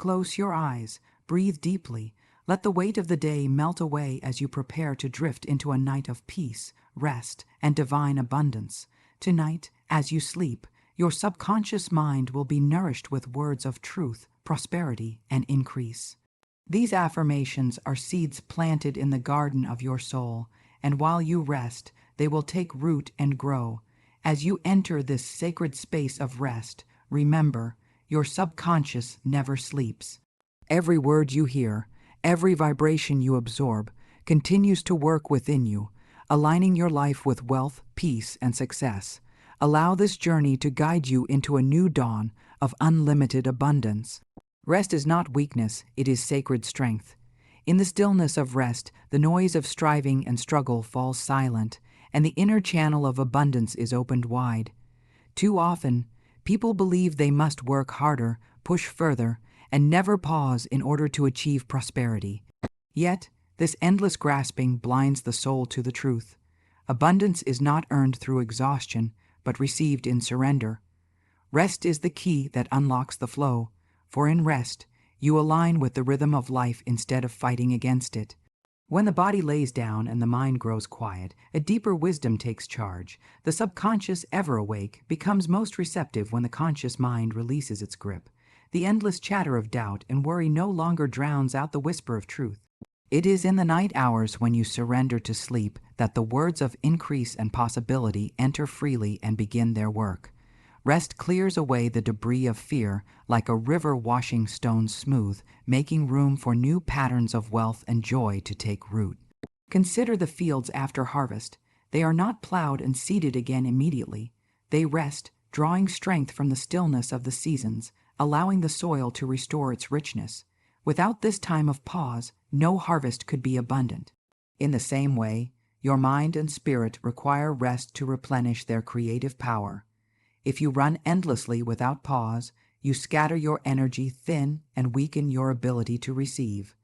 Close your eyes, breathe deeply. Let the weight of the day melt away as you prepare to drift into a night of peace, rest, and divine abundance. Tonight, as you sleep, your subconscious mind will be nourished with words of truth, prosperity, and increase. These affirmations are seeds planted in the garden of your soul, and while you rest, they will take root and grow. As you enter this sacred space of rest, remember, your subconscious never sleeps. Every word you hear, every vibration you absorb, continues to work within you, aligning your life with wealth, peace, and success. Allow this journey to guide you into a new dawn of unlimited abundance. Rest is not weakness, it is sacred strength. In the stillness of rest, the noise of striving and struggle falls silent, and the inner channel of abundance is opened wide. Too often, people believe they must work harder, push further, and never pause in order to achieve prosperity. Yet, this endless grasping blinds the soul to the truth. Abundance is not earned through exhaustion, but received in surrender. Rest is the key that unlocks the flow, for in rest, you align with the rhythm of life instead of fighting against it. When the body lays down and the mind grows quiet, a deeper wisdom takes charge. The subconscious, ever awake, becomes most receptive when the conscious mind releases its grip. The endless chatter of doubt and worry no longer drowns out the whisper of truth. It is in the night hours when you surrender to sleep that the words of increase and possibility enter freely and begin their work. Rest clears away the debris of fear like a river washing stones smooth, making room for new patterns of wealth and joy to take root. Consider the fields after harvest. They are not plowed and seeded again immediately. They rest, drawing strength from the stillness of the seasons, allowing the soil to restore its richness. Without this time of pause, no harvest could be abundant. In the same way, your mind and spirit require rest to replenish their creative power. If you run endlessly without pause, you scatter your energy thin and weaken your ability to receive.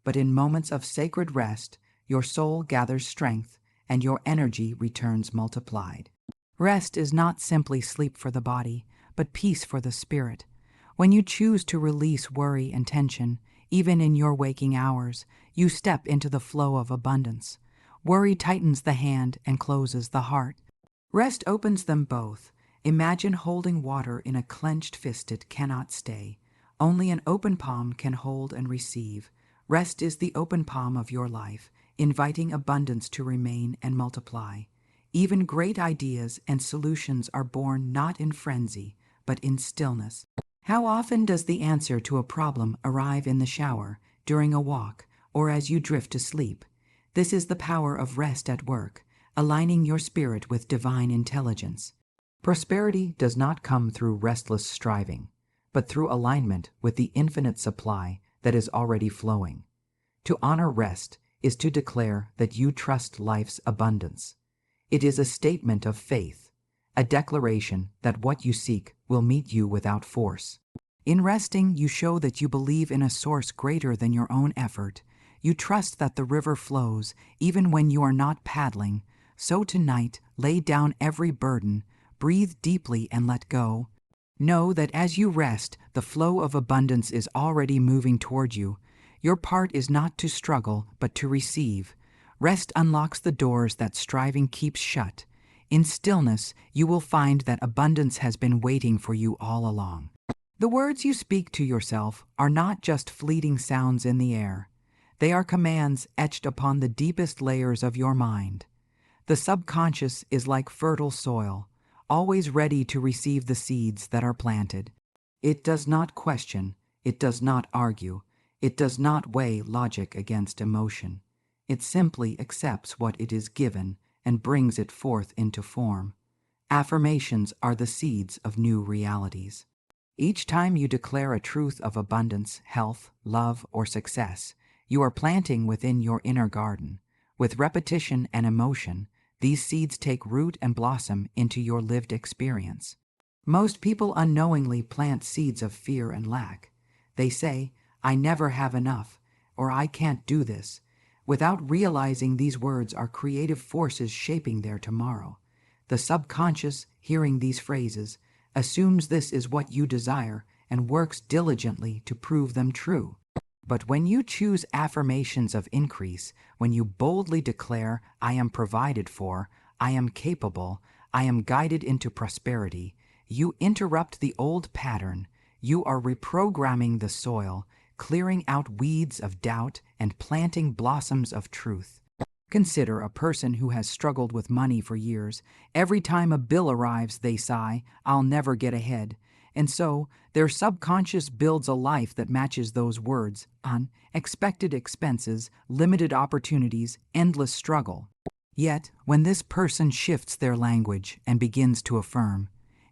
But in moments of sacred rest, your soul gathers strength and your energy returns multiplied. Rest is not simply sleep for the body, but peace for the spirit. When you choose to release worry and tension, even in your waking hours, you step into the flow of abundance. Worry tightens the hand and closes the heart. Rest opens them both. Imagine holding water in a clenched fist it cannot stay. Only an open palm can hold and receive. Rest is the open palm of your life, inviting abundance to remain and multiply. Even great ideas and solutions are born not in frenzy, but in stillness. How often does the answer to a problem arrive in the shower, during a walk, or as you drift to sleep? This is the power of rest at work, aligning your spirit with divine intelligence. Prosperity does not come through restless striving, but through alignment with the infinite supply that is already flowing. To honor rest is to declare that you trust life's abundance. It is a statement of faith, a declaration that what you seek will meet you without force. In resting, you show that you believe in a source greater than your own effort. You trust that the river flows even when you are not paddling. So tonight, lay down every burden, breathe deeply and let go. Know that as you rest, the flow of abundance is already moving toward you. Your part is not to struggle, but to receive. Rest unlocks the doors that striving keeps shut. In stillness, you will find that abundance has been waiting for you all along. The words you speak to yourself are not just fleeting sounds in the air. They are commands etched upon the deepest layers of your mind. The subconscious is like fertile soil, always ready to receive the seeds that are planted. It does not question, it does not argue, it does not weigh logic against emotion. It simply accepts what it is given and brings it forth into form. Affirmations are the seeds of new realities. Each time you declare a truth of abundance, health, love, or success, you are planting within your inner garden. With repetition and emotion, these seeds take root and blossom into your lived experience. Most people unknowingly plant seeds of fear and lack. They say, "I never have enough," or "I can't do this," without realizing these words are creative forces shaping their tomorrow. The subconscious, hearing these phrases, assumes this is what you desire and works diligently to prove them true. But when you choose affirmations of increase, when you boldly declare, I am provided for, I am capable, I am guided into prosperity, you interrupt the old pattern. You are reprogramming the soil, clearing out weeds of doubt and planting blossoms of truth. Consider a person who has struggled with money for years. Every time a bill arrives, they sigh, I'll never get ahead. And so, their subconscious builds a life that matches those words: unexpected expenses, limited opportunities, endless struggle. Yet, when this person shifts their language and begins to affirm,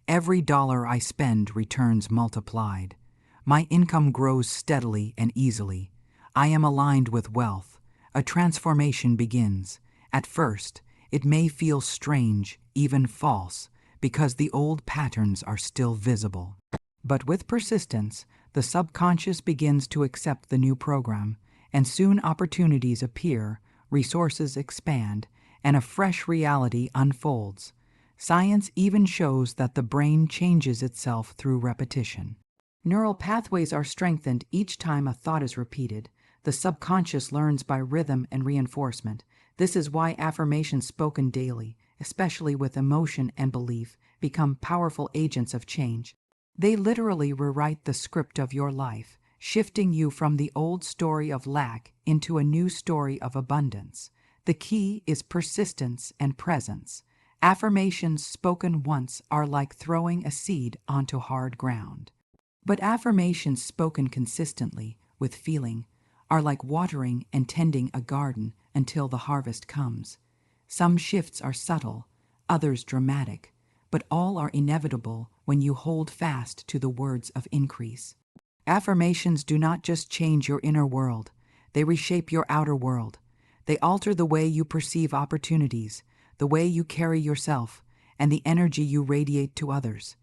every dollar I spend returns multiplied. My income grows steadily and easily. I am aligned with wealth. A transformation begins. At first, it may feel strange, even false, because the old patterns are still visible. But with persistence, the subconscious begins to accept the new program, and soon opportunities appear, resources expand, and a fresh reality unfolds. Science even shows that the brain changes itself through repetition. Neural pathways are strengthened each time a thought is repeated. The subconscious learns by rhythm and reinforcement. This is why affirmations spoken daily, especially with emotion and belief, become powerful agents of change. They literally rewrite the script of your life, shifting you from the old story of lack into a new story of abundance. The key is persistence and presence. Affirmations spoken once are like throwing a seed onto hard ground. But affirmations spoken consistently, with feeling, are like watering and tending a garden until the harvest comes. Some shifts are subtle, others dramatic, but all are inevitable when you hold fast to the words of increase. Affirmations do not just change your inner world, they reshape your outer world. They alter the way you perceive opportunities, the way you carry yourself, and the energy you radiate to others.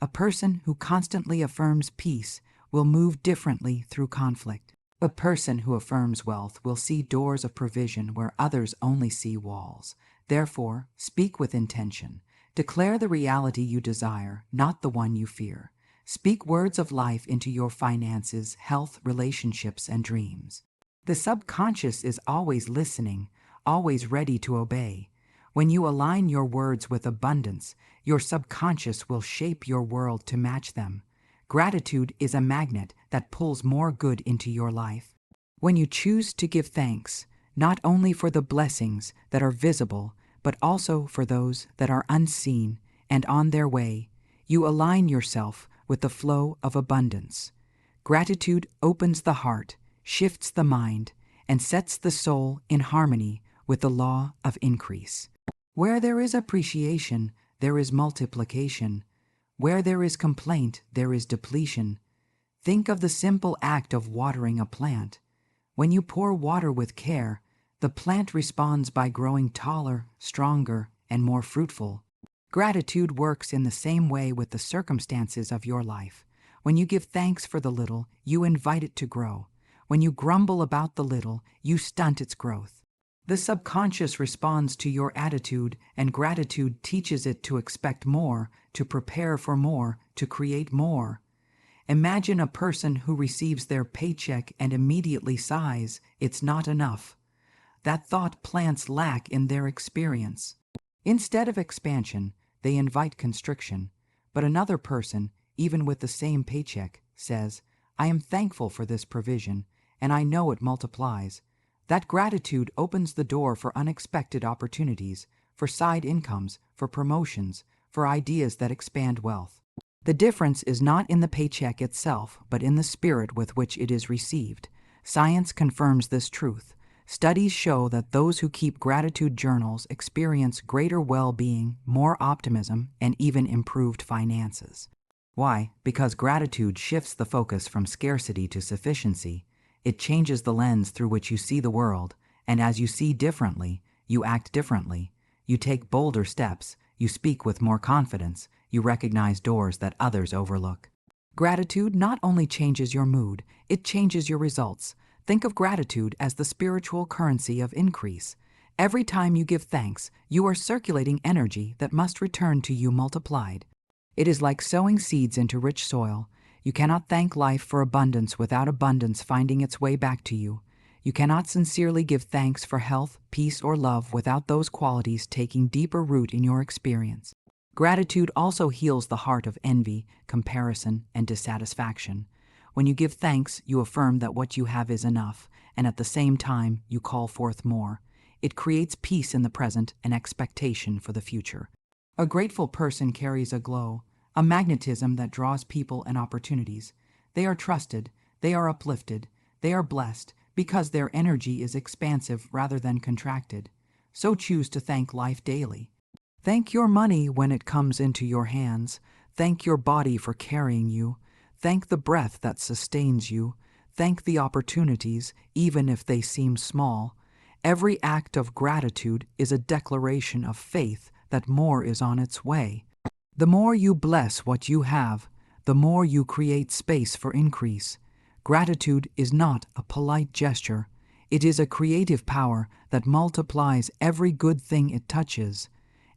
A person who constantly affirms peace will move differently through conflict. A person who affirms wealth will see doors of provision where others only see walls. Therefore, speak with intention. Declare the reality you desire, not the one you fear. Speak words of life into your finances, health, relationships, and dreams. The subconscious is always listening, always ready to obey. When you align your words with abundance, your subconscious will shape your world to match them. Gratitude is a magnet that pulls more good into your life. When you choose to give thanks, not only for the blessings that are visible, but also for those that are unseen and on their way, you align yourself with the flow of abundance. Gratitude opens the heart, shifts the mind, and sets the soul in harmony with the law of increase. Where there is appreciation, there is multiplication. Where there is complaint, there is depletion. Think of the simple act of watering a plant. When you pour water with care, the plant responds by growing taller, stronger, and more fruitful. Gratitude works in the same way with the circumstances of your life. When you give thanks for the little, you invite it to grow. When you grumble about the little, you stunt its growth. The subconscious responds to your attitude, and gratitude teaches it to expect more, to prepare for more, to create more. Imagine a person who receives their paycheck and immediately sighs, "It's not enough." That thought plants lack in their experience. Instead of expansion, they invite constriction. But another person, even with the same paycheck, says, "I am thankful for this provision, and I know it multiplies." That gratitude opens the door for unexpected opportunities, for side incomes, for promotions, for ideas that expand wealth. The difference is not in the paycheck itself, but in the spirit with which it is received. Science confirms this truth. Studies show that those who keep gratitude journals experience greater well-being, more optimism, and even improved finances. Why? Because gratitude shifts the focus from scarcity to sufficiency. It changes the lens through which you see the world, and as you see differently, you act differently. You take bolder steps, you speak with more confidence, you recognize doors that others overlook. Gratitude not only changes your mood, it changes your results. Think of gratitude as the spiritual currency of increase. Every time you give thanks, you are circulating energy that must return to you multiplied. It is like sowing seeds into rich soil. You cannot thank life for abundance without abundance finding its way back to you. You cannot sincerely give thanks for health, peace, or love without those qualities taking deeper root in your experience. Gratitude also heals the heart of envy, comparison, and dissatisfaction. When you give thanks, you affirm that what you have is enough, and at the same time, you call forth more. It creates peace in the present and expectation for the future. A grateful person carries a glow, a magnetism that draws people and opportunities. They are trusted, they are uplifted, they are blessed, because their energy is expansive rather than contracted. So choose to thank life daily. Thank your money when it comes into your hands. Thank your body for carrying you. Thank the breath that sustains you. Thank the opportunities, even if they seem small. Every act of gratitude is a declaration of faith that more is on its way. The more you bless what you have, the more you create space for increase. Gratitude is not a polite gesture. It is a creative power that multiplies every good thing it touches.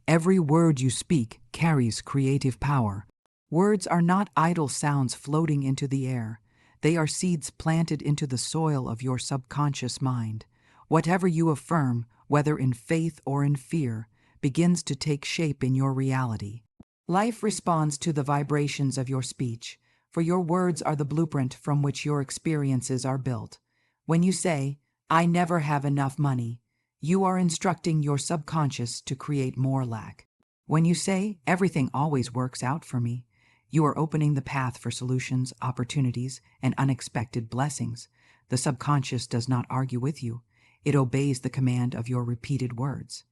Every word you speak carries creative power. Words are not idle sounds floating into the air. They are seeds planted into the soil of your subconscious mind. Whatever you affirm, whether in faith or in fear, begins to take shape in your reality. Life responds to the vibrations of your speech, for your words are the blueprint from which your experiences are built. When you say, "I never have enough money," you are instructing your subconscious to create more lack. When you say, "Everything always works out for me," you are opening the path for solutions, opportunities, and unexpected blessings. The subconscious does not argue with you. It obeys the command of your repeated words.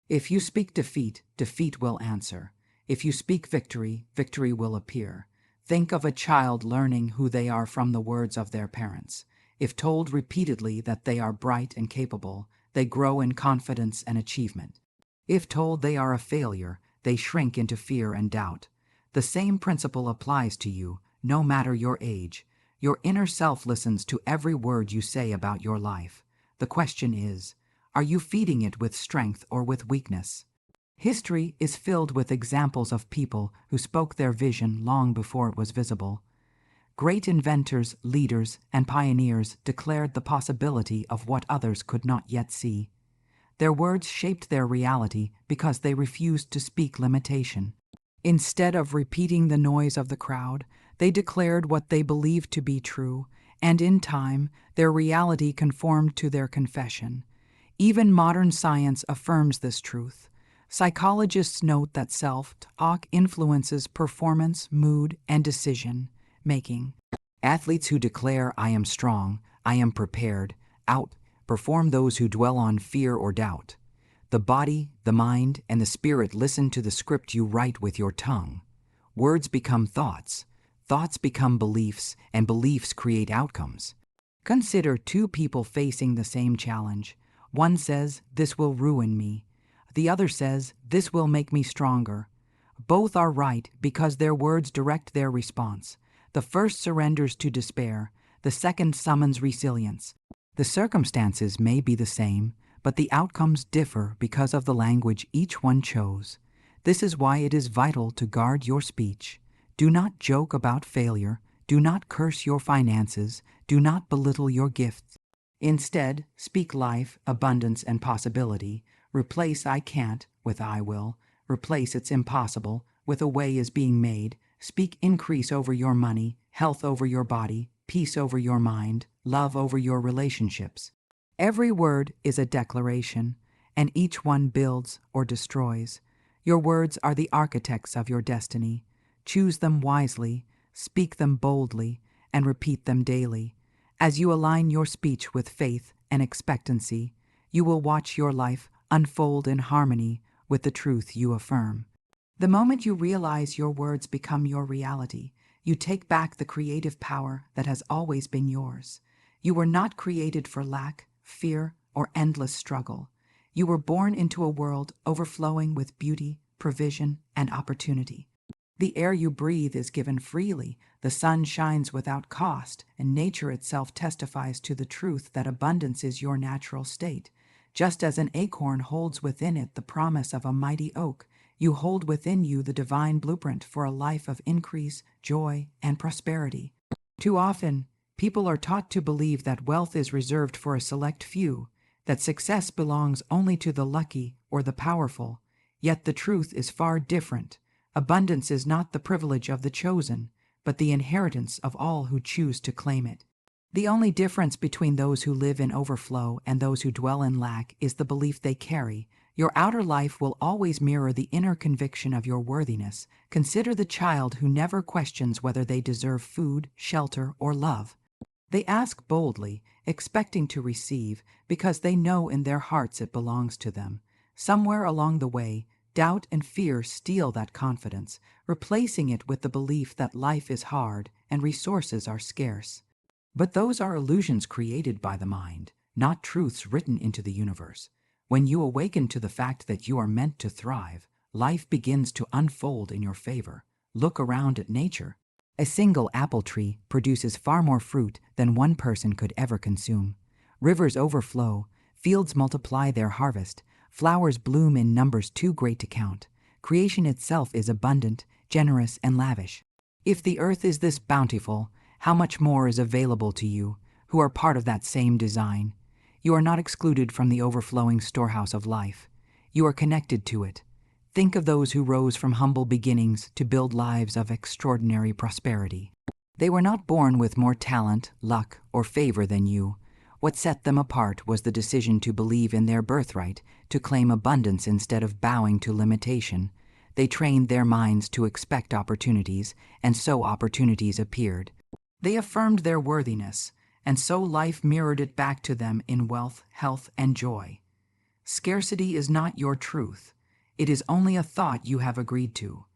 If you speak defeat, defeat will answer. If you speak victory, victory will appear. Think of a child learning who they are from the words of their parents. If told repeatedly that they are bright and capable, they grow in confidence and achievement. If told they are a failure, they shrink into fear and doubt. The same principle applies to you, no matter your age. Your inner self listens to every word you say about your life. The question is, are you feeding it with strength or with weakness? History is filled with examples of people who spoke their vision long before it was visible. Great inventors, leaders, and pioneers declared the possibility of what others could not yet see. Their words shaped their reality because they refused to speak limitation. Instead of repeating the noise of the crowd, they declared what they believed to be true, and in time, their reality conformed to their confession. Even modern science affirms this truth. Psychologists note that self-talk influences performance, mood, and decision-making. Athletes who declare, "I am strong, I am prepared," outperform those who dwell on fear or doubt. The body, the mind, and the spirit listen to the script you write with your tongue. Words become thoughts, thoughts become beliefs, and beliefs create outcomes. Consider two people facing the same challenge. One says, "This will ruin me." The other says, "This will make me stronger." Both are right because their words direct their response. The first surrenders to despair, the second summons resilience. The circumstances may be the same, but the outcomes differ because of the language each one chose. This is why it is vital to guard your speech. Do not joke about failure. Do not curse your finances. Do not belittle your gifts. Instead, speak life, abundance, and possibility. Replace "I can't" with "I will." Replace "it's impossible" with "a way is being made." Speak increase over your money, health over your body, peace over your mind, love over your relationships. Every word is a declaration, and each one builds or destroys. Your words are the architects of your destiny. Choose them wisely, speak them boldly, and repeat them daily. As you align your speech with faith and expectancy, you will watch your life unfold in harmony with the truth you affirm. The moment you realize your words become your reality, you take back the creative power that has always been yours. You were not created for lack, fear, or endless struggle. You were born into a world overflowing with beauty, provision, and opportunity. The air you breathe is given freely, the sun shines without cost, and nature itself testifies to the truth that abundance is your natural state. Just as an acorn holds within it the promise of a mighty oak, You hold within you the divine blueprint for a life of increase, joy, and prosperity. Too often, people are taught to believe that wealth is reserved for a select few, that success belongs only to the lucky or the powerful. Yet the truth is far different. Abundance is not the privilege of the chosen, but the inheritance of all who choose to claim it. The only difference between those who live in overflow and those who dwell in lack is the belief they carry. Your outer life will always mirror the inner conviction of your worthiness. Consider the child who never questions whether they deserve food, shelter, or love. They ask boldly, expecting to receive, because they know in their hearts it belongs to them. Somewhere along the way, doubt and fear steal that confidence, replacing it with the belief that life is hard and resources are scarce. But those are illusions created by the mind, not truths written into the universe. When you awaken to the fact that you are meant to thrive, life begins to unfold in your favor. Look around at nature. A single apple tree produces far more fruit than one person could ever consume. Rivers overflow, fields multiply their harvest, flowers bloom in numbers too great to count. Creation itself is abundant, generous, and lavish. If the earth is this bountiful, how much more is available to you, who are part of that same design? You are not excluded from the overflowing storehouse of life. You are connected to it. Think of those who rose from humble beginnings to build lives of extraordinary prosperity. They were not born with more talent, luck, or favor than you. What set them apart was the decision to believe in their birthright, to claim abundance instead of bowing to limitation. They trained their minds to expect opportunities, and so opportunities appeared. They affirmed their worthiness, and so life mirrored it back to them in wealth, health, and joy. Scarcity is not your truth. It is only a thought you have agreed to.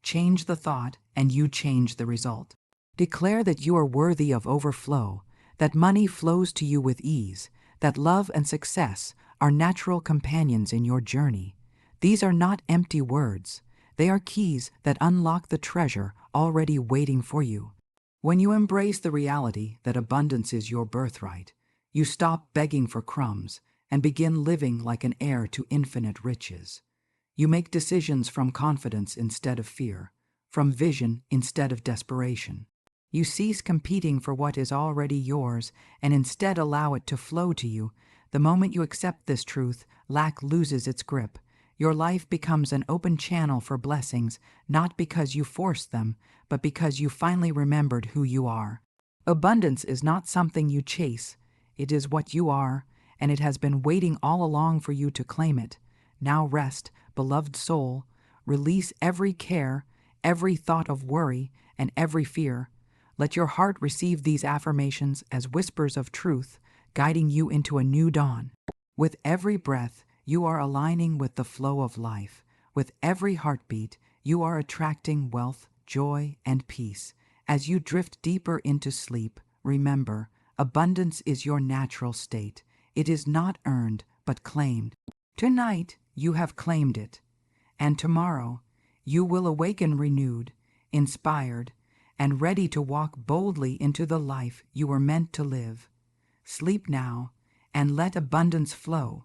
Change the thought, and you change the result. Declare that you are worthy of overflow, that money flows to you with ease, that love and success are natural companions in your journey. These are not empty words. They are keys that unlock the treasure already waiting for you. When you embrace the reality that abundance is your birthright, you stop begging for crumbs and begin living like an heir to infinite riches. You make decisions from confidence instead of fear, from vision instead of desperation. You cease competing for what is already yours and instead allow it to flow to you. The moment you accept this truth, lack loses its grip. Your life becomes an open channel for blessings, not because you forced them, but because you finally remembered who you are. Abundance is not something you chase. It is what you are, and it has been waiting all along for you to claim it. Now rest, beloved soul. Release every care, every thought of worry, and every fear. Let your heart receive these affirmations as whispers of truth, guiding you into a new dawn. With every breath, you are aligning with the flow of life. With every heartbeat, you are attracting wealth, joy, and peace. As you drift deeper into sleep, remember, abundance is your natural state. It is not earned, but claimed. Tonight, you have claimed it. And tomorrow, you will awaken renewed, inspired, and ready to walk boldly into the life you were meant to live. Sleep now, and let abundance flow.